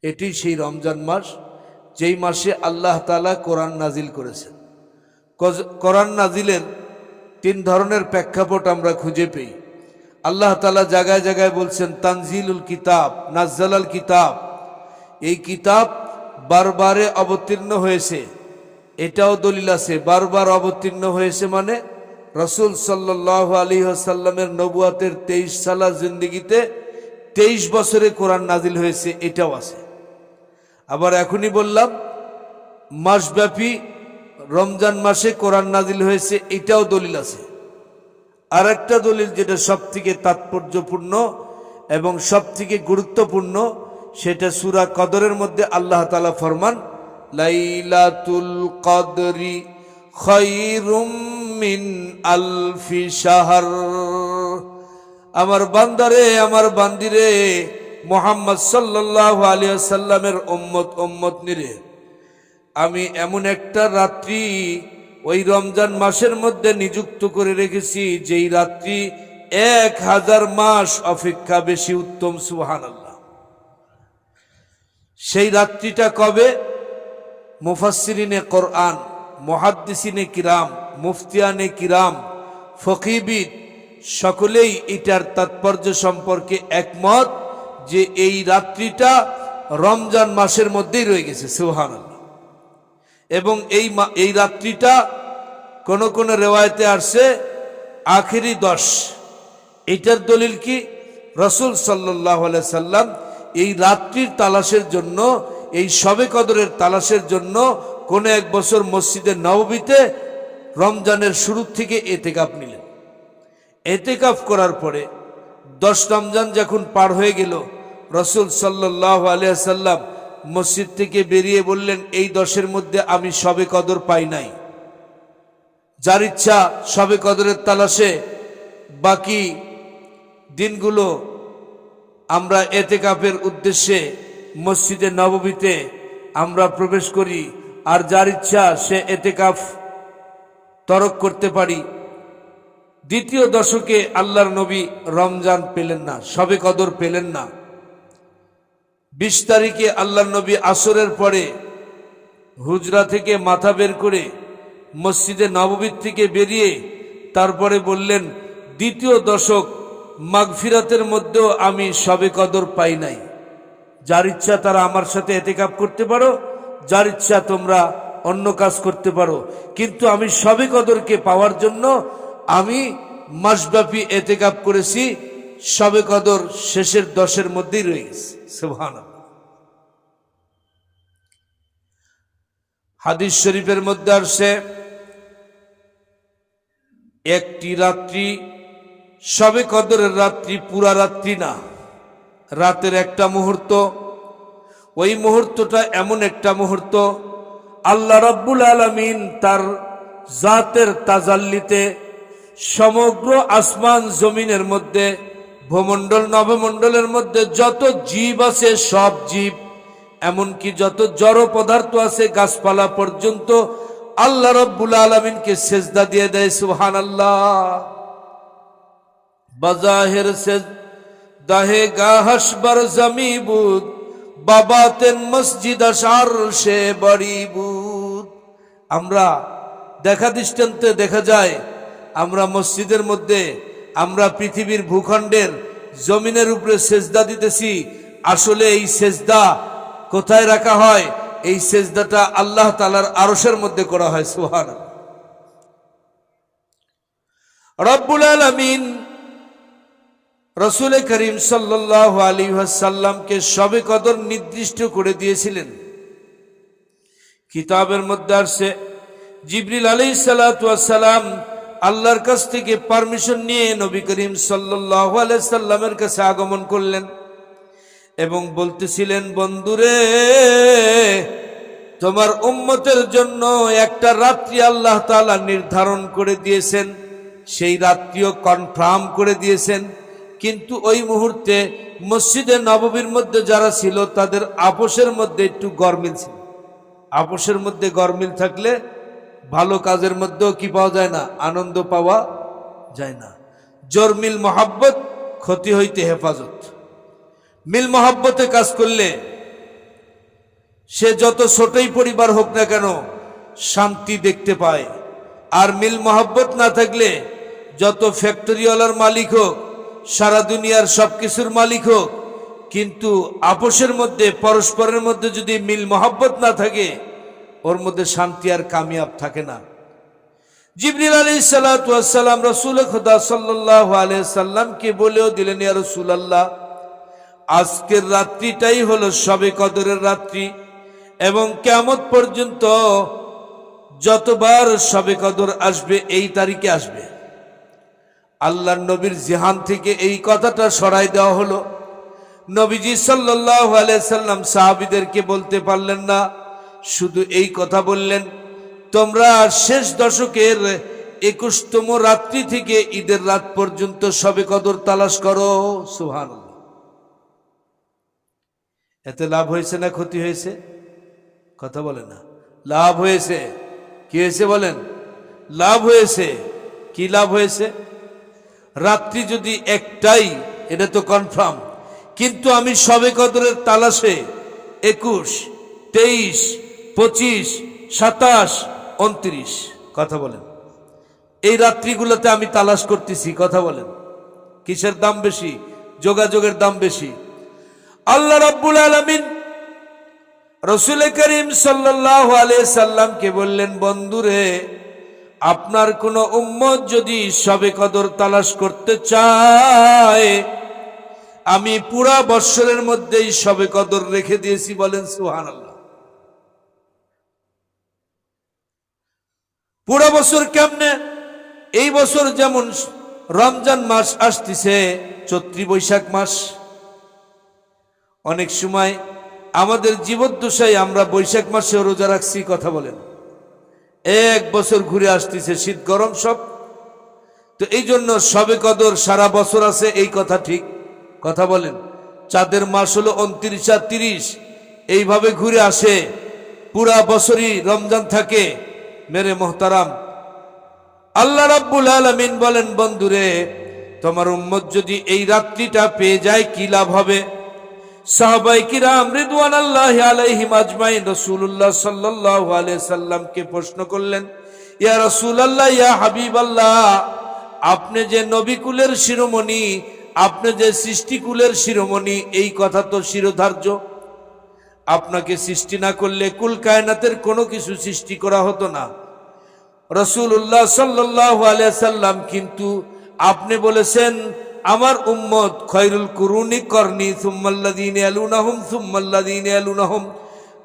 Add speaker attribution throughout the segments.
Speaker 1: এটি সেই রমজান মাস যেই মাসে আল্লাহ তাআলা কোরআন নাজিল করেছেন। কোরআন নাজিলের তিন ধরনের প্রেক্ষাপট আমরা খুঁজে পেই। আল্লাহ তাআলা জায়গায় জায়গায় বলছেন তানজিলুল কিতাব, নাজ্জালাল কিতাব। এই কিতাব বারবারে অবতীর্ণ হয়েছে, এটাও দলিল আছে। বারবার অবতীর্ণ হয়েছে মানে রাসূল সাল্লাল্লাহু আলাইহি ওয়াসাল্লামের নবুয়তের 23 সালা জিন্দেগিতে 23 বছরে কোরআন নাজিল হয়েছে, এটাও আছে। আবার এখনই বললাম মাসব্যাপী রমজান মাসে কোরআন নাজিল হয়েছে, এটাও দলিল আছে। আর একটা দলিল যেটা সব থেকে তাৎপর্যপূর্ণ এবং সব থেকে গুরুত্বপূর্ণ, সেটা সূরা কদরের মধ্যে আল্লাহ তাআলা ফরমান লাইলাতুল কদরি খায়রুম মিন আলফি শাহর। আমার বান্দারে, আমার বান্দিরে, মুহাম্মদ সাল্লাল্লাহু আলাইহি ওয়াসাল্লামের উম্মত নিরে, আমি এমন একটা রাত্রি ওই রমজান মাসের মধ্যে নিযুক্ত করে রেখেছি যেই রাত্রি 1000 মাস অপেক্ষা বেশি উত্তম। সুবহানাল্লাহ। সেই রাত্রিটা কবে? মুফাসসিরিনে কোরআন, মুহাদ্দিসিনে কিরাম, মুফতিয়ানে কিরাম, ফকিহবিদ সকলেই এটার তাৎপর্য সম্পর্কে একমত যে এই রাত্রিটা রমজান মাসের মধ্যেই রয়ে গেছে। সুবহানাল্লাহ। এবং এই রাত্রিটা কোন কোন রিওয়ায়াতে আসছে আখেরি 10। এটার দলিল কি? রাসূল সাল্লাল্লাহু আলাইহি সাল্লাম এই রাত্রির তালাশের জন্য, এই শবে কদরের তালাশের জন্য কোন এক বছর মসজিদে নববীতে রমজানের শুরু থেকে এতেকাফ নিলেন। এতেকাফ করার পরে 10 রমজান যখন পার হয়ে গেল, রাসূল সাল্লাল্লাহু আলাইহি সাল্লাম মসজিদ থেকে বেরিয়ে বললেন, এই 10-এর মধ্যে আমি শবে কদর পাই নাই। যার ইচ্ছা শবে কদরের তালাশে বাকি দিনগুলো আমরা এতেকাফের উদ্দেশ্যে মসজিদে নববীতে আমরা প্রবেশ করি, আর যার ইচ্ছা সে এতেকাফ তরক করতে পারি। দ্বিতীয় দশকে আল্লাহর নবী রমজান পেলেন না, শবে কদর পেলেন না। 20 তারিখে আল্লাহর নবী আসরের পরে হুজরা থেকে মাথা বের করে মসজিদে নববীর থেকে বেরিয়ে তারপরে বললেন, দ্বিতীয় দশক মাগফিরাতের মধ্যেও আমি শবে কদর পাই নাই। যার ইচ্ছা তারা আমার সাথে এতেকাফ করতে পারো, যার ইচ্ছা তোমরা অন্য কাজ করতে পারো, কিন্তু আমি শবে কদরকে পাওয়ার জন্য আমি মাসব্যাপী এতেকাফ করেছি। শবে কদর শেষের 10-এর মধ্যেই রয়ে গেছে। সুবহানাল্লাহ। হাদিস শরীফের মধ্যে আসছে একটি রাত্রি, শবে কদরের রাত্রি পুরা রাত্রি না, রাতের একটা মুহূর্ত। ওই মুহূর্তটা এমন একটা মুহূর্ত আল্লাহ রাব্বুল আলামিন তার জাতের তাজাল্লিতে সমগ্র আসমান জমিনের মধ্যে, ভূমণ্ডল নভমণ্ডলের মধ্যে যত জীব আছে সব জীব, এমনকি যত জড় পদার্থ আছে গাছপালা পর্যন্ত আল্লাহ রাব্বুল আলামিনকে সেজদা দিয়ে দেয়। সুবহানাল্লাহ। বাজাহির সেজদাহে গাহস বার জমিবুদ, বাবাতেন মসজিদ আশার সে বড়িবুদ। আমরা দেখা দৃষ্টান্তে দেখা যায় আমরা মসজিদের মধ্যে, আমরা পৃথিবীর ভূখণ্ডের জমিনের উপরে সেজদা দিতেছি। আসলে এই সেজদা কোথায় রাখা হয়? এই সেজদাটা আল্লাহ তাআলার আরশের মধ্যে করা হয়। সুবহানাল্লাহ। রব্বুল আলামিন রাসূল করিম সাল্লাল্লাহু আলাইহি ওয়াসাল্লামকে শবে কদর নির্দিষ্ট করে দিয়েছিলেন। কিতাবের মধ্যে আছে জিবরিল আলাইহিস সালাতু ওয়াস সালাম আল্লাহর কাছ থেকে পারমিশন নিয়ে নবী করিম সাল্লাল্লাহু আলাইহি সাল্লামের কাছে আগমন করলেন এবং বলতেছিলেন, বন্ধুরে, তোমার উম্মতের জন্য একটা রাত্রি আল্লাহ তাআলা নির্ধারণ করে দিয়েছেন, সেই রাত্রিও কনফার্ম করে দিয়েছেন। কিন্তু ওই মুহূর্তে মসজিদে নববীর মধ্যে যারা ছিল তাদের আপোষের মধ্যে একটু গরমিল ছিল। আপোষের মধ্যে গরমিল থাকলে ভালো কাজের মধ্যেও কি পাওয়া যায় না? আনন্দ পাওয়া যায় না। জোর মিল মহাব্বত, ক্ষতি হইতে হেফাজত। মিল মহাব্বতে কাজ করলে সে যত ছোটই পরিবার হোক না কেন শান্তি দেখতে পায়। আর মিল মহব্বত না থাকলে যত ফ্যাক্টরিওয়ালার মালিক হোক, সারা দুনিয়ার সবকিছুর মালিক হোক, কিন্তু আপোষের মধ্যে পরস্পরের মধ্যে যদি মিল মহব্বত না থাকে, ওর মধ্যে শান্তি আর কামিয়াব থাকে না। জিবরিল আলাইহিস সালাতু ওয়াস সালাম রাসূল খুদা সাল্লাল্লাহু আলাইহি সাল্লামকে বলেও দিলেন, ইয়া রাসূলুল্লাহ, আজকের রাত্রিটাই হলো শবে কদরের রাত্রি, এবং কিয়ামত পর্যন্ত যতবার শবে কদর আসবে এই তারিখে আসবে। আল্লাহর নবীর জিহান থেকে এই কথাটা সরাই দেওয়া হলো। নবীজি সাল্লাল্লাহু আলাইহি সাল্লাম সাহাবীদেরকে বলতে পারলেন না, শুধু এই কথা বললেন, তোমরা শেষ দশকের 21তম রাত্রি থেকে ঈদের রাত পর্যন্ত শবে কদর তালাশ করো। সুবহানাল্লাহ। এতে লাভ হয়েছে না ক্ষতি হয়েছে? কথা বলে না। লাভ হয়েছে। কি হয়েছে বলেন? লাভ হয়েছে। কি লাভ হয়েছে? রাত্রি যদি একটাই, এটা তো কনফার্ম, কিন্তু আমি শবে কদরের তালাশে 21, 23, 25, 27, 29, কথা বলেন, এই রাত্রিগুলোতে আমি তালাশ করতেছি। কথা বলেন, কিসের দাম বেশি? যোগাযোগের দাম বেশি। আল্লাহ রাব্বুল আলামিন রাসূল করিম সাল্লাল্লাহু আলাইহি সাল্লামকে বললেন, বন্ধুরে, আপনার কোন উম্মত যদি শবে কদর তালাশ করতে চায়, আমি পুরা বৎসরের মধ্যেই শবে কদর রেখে দিয়েছি। বলেন সুবহানাল্লাহ। পুরা বছর কেমনে? এই বছর যেমন রমজান মাস আসতেছে, চৈত্র বৈশাখ মাস, অনেক সময় আমাদের জীবদ্দশায় আমরা বৈশাখ মাসে রোজা রাখছি। কথা বলেন, এক বছর ঘুরে আসতেছে, শীত গরম সব। তো এই জন্য শবে কদর সারা বছর আছে, এই কথা ঠিক। কথা বলেন, চাঁদের মাস হলো 29 আর 30, এইভাবে ঘুরে আসে, পুরা বছরই রমজান থাকে। মেরে মোহতারাম, আল্লাহ রাব্বুল আলামিন বলেন, বন্ধুরে, তোমার উম্মত যদি এই রাত্রিটা পেয়ে যায় কি লাভ হবে? সাহাবায়ে কিরাম রিদওয়ানুল্লাহি আলাইহিম আজমাইন রাসূলুল্লাহ সাল্লাল্লাহু আলাইহি সাল্লামকে প্রশ্ন করলেন, ইয়া রাসূলুল্লাহ, ইয়া হাবিবাল্লাহ, আপনি যে নবী কুলের শিরোমণি, আপনি যে সৃষ্টিকুলের শিরোমণি, এই কথা তো শিরোধার্য। আপনাকে সৃষ্টি না করলে কুল কায়নাতের কোনো কিছু সৃষ্টি করা হতো না। রাসূলুল্লাহ সাল্লাল্লাহু আলাইহি সাল্লাম, কিন্তু আপনি বলেছেন আমার উম্মত খয়রুল কুরুনি করনি সুম্মাল্লাযীনা ইয়ালুনাহুম সুম্মাল্লাযীনা ইয়ালুনাহুম।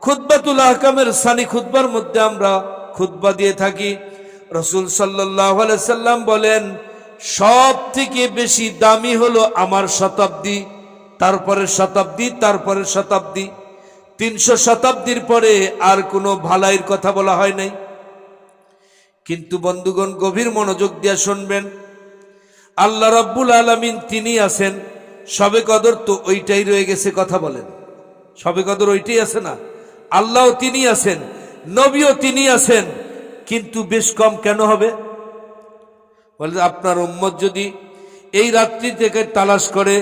Speaker 1: খুতবাতুল আহকামের সানি খুতবার মধ্যে আমরা খুতবা দিয়ে থাকি। রাসূল সাল্লাল্লাহু আলাইহি সাল্লাম বলেন, সব থেকে বেশি দামি হলো আমার শতাব্দী, তারপরে শতাব্দী, তারপরে শতাব্দী। 300 শতাব্দীর পরে আর কোনো ভালাইয়ের কথা বলা হয় নাই। কিন্তু বন্ধুগণ, গভীর মনোযোগ দিয়ে শুনবেন, আল্লাহ রাব্বুল আলামিন তিনি আছেন, শবে কদর তো ওইটাই রয়ে গেছে। কথা বলেন, শবে কদর ওইটাই আছে না? আল্লাহও তিনি আছেন, নবীও তিনি আছেন, কিন্তু বেশ কম কেন হবে? বলে, আপনার উম্মত যদি এই রাত্রি থেকে তালাশ করে,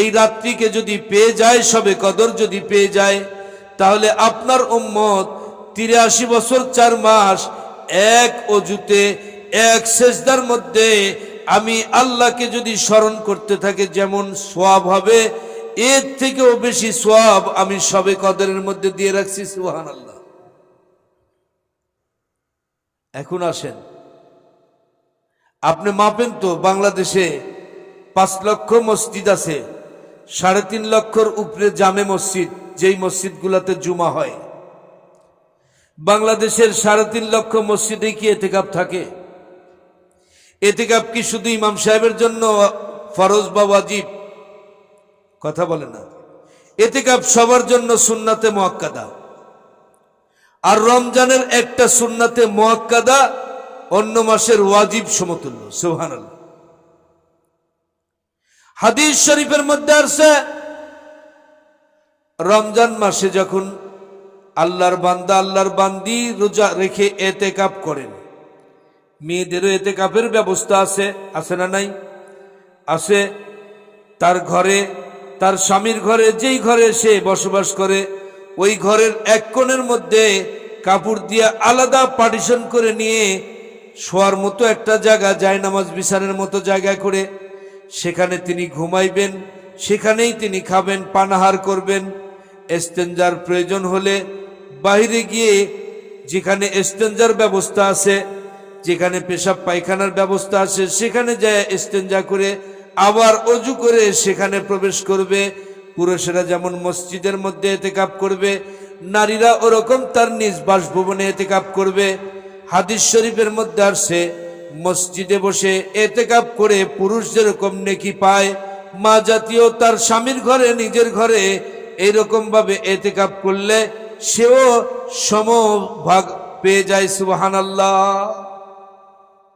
Speaker 1: এই রাত্রিকে যদি পেয়ে যায়, শবে কদর যদি পেয়ে যায়, তাহলে আপনার উম্মত 83 বছর 4 মাস এক অজুতে এক সেজদার মধ্যে আমি আল্লাহকে যদি স্মরণ করতে থাকে, যেমন সওয়াব হবে, এর থেকেও বেশি সওয়াব আমি শবে কদরের মধ্যে দিয়ে রাখছি। সুবহানাল্লাহ। এখন আসেন, আপনি মাপেন তো, বাংলাদেশে 5 লক্ষ মসজিদ আছে, 3.5 লক্ষর উপরে জামে মসজিদ, যেই মসজিদগুলোতে জুমা হয়। বাংলাদেশের 3.5 লক্ষ মসজিদে কি এতেকাব থাকে? এতেকাব কি শুধু ইমাম সাহেবের জন্য ফরজ বা ওয়াজিব? কথা বলে না। এতেকাব সবার জন্য সুন্নাতে মুআক্কাদা। আর রমজানের একটা সুন্নাতে মুআক্কাদা অন্য মাসের ওয়াজিব সমতুল্য। সুবহানাল্লাহ। হাদিস শরীফের মধ্যে আছে, রমজান মাসে যখন আল্লাহর বান্দা, আল্লাহর বান্দি রোজা রেখে এতেকাব করেন, মেয়েদেরও এতেকাবের ব্যবস্থা আছে, আছে না নাই? আছে। তার ঘরে, তার স্বামীর ঘরে, যেই ঘরে সে বসবাস করে, ওই ঘরের এক কোণের মধ্যে কাপড় দিয়ে আলাদা পার্টিশন করে নিয়ে শোয়ার মতো একটা জায়গা, জায়নামাজ বিছানার মতো জায়গা করে সেখানে তিনি ঘুমাইবেন, সেখানেই তিনি খাবেন, পানাহার করবেন। ইস্তেঞ্জার প্রয়োজন হলে বাইরে গিয়ে যেখানে ইস্তেঞ্জার ব্যবস্থা আছে, যেখানে পেশাব পায়খানার ব্যবস্থা আছে, সেখানে যায় ইস্তেঞ্জা করে আবার অজু করে সেখানে প্রবেশ করবে। পুরুষেরা যেমন মসজিদের মধ্যে এতেকাপ করবে, নারীরা ওরকম তার নিজ বাসভবনে এতেকাপ করবে। হাদিস শরীফের মধ্যে আসছে, মসজিদে বসে এতেকাপ করে পুরুষ যেরকম নেকি পায়, মা জাতীয় তার স্বামীর ঘরে, নিজের ঘরে এইরকম ভাবে এতেকাপ করলে সেও সমভাগ পেয়ে যায়। সুবহানাল্লাহ।